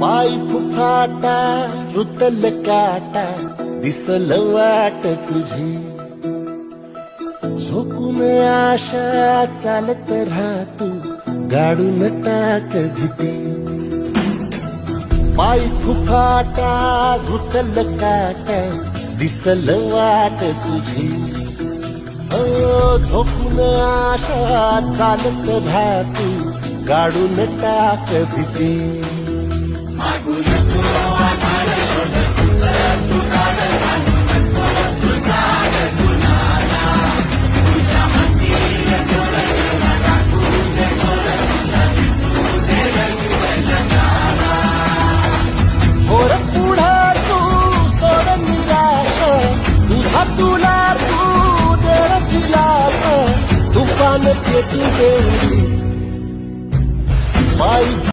पाय फुफाटा रुतल काटा दिसल वाट तुझी झोकून आशा चालत राहतू गाडून टाक भीती पाय फुफाटा रुतल काटा दिसल वाट तुझी झोकून आशा चालत राहतू गाडून टाक भीती होर पुढे तू सोड निराश तुझा तुला तू दे दिलास तुफान पेटू दे